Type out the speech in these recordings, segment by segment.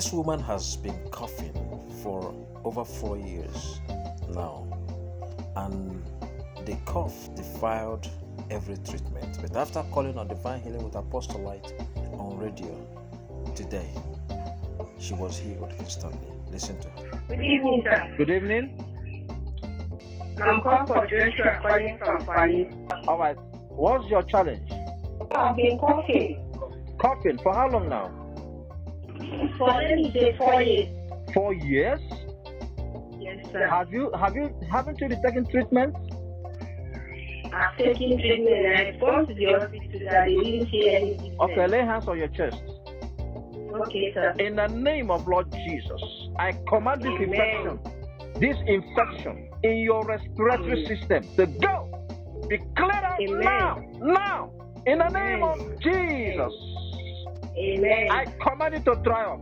This woman has been coughing for over 4 years now, and the cough defied every treatment. But after calling on Divine Healing with Apostle Leicht on radio today, she was healed instantly. Listen to her. Good evening, sir. Good evening. I'm calling for Joshua, calling from Paris. All right. What's your challenge? I've been coughing Coughing for how long now? for, let me say, 4 years. 4 years? Yes, sir. Haven't you been taking treatment? I've taken treatment and I've gone to the hospital that they didn't see anything. Okay, lay hands on your chest. Okay, sir. In the name of Lord Jesus, I command this infection in your respiratory system to go. Be cleared out now, in the name of Jesus. Amen. I command it to dry up.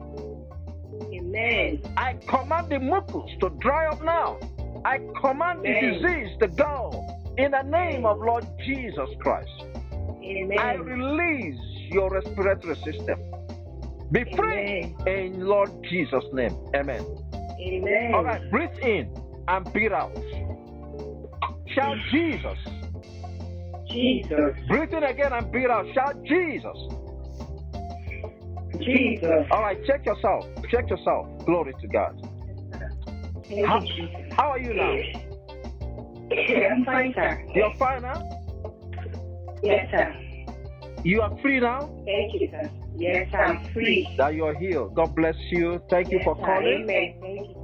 Amen. I command the mucus to dry up now. I command the disease to go in the name of Lord Jesus Christ. Amen. I release your respiratory system. Be free in Lord Jesus' name. Amen. Amen. All right, breathe in and breathe out. Shout Jesus. Jesus. Breathe in again and breathe out. Shout Jesus. Jesus. All right, check yourself. Check yourself. Glory to God. Thank you, Jesus. How are you now? I'm fine, sir. You're fine now? Yes, sir. You are free now? Thank you, sir. Yes, I'm free. That you are healed. God bless you. Thank you for Yes, sir. calling. Amen. Thank you.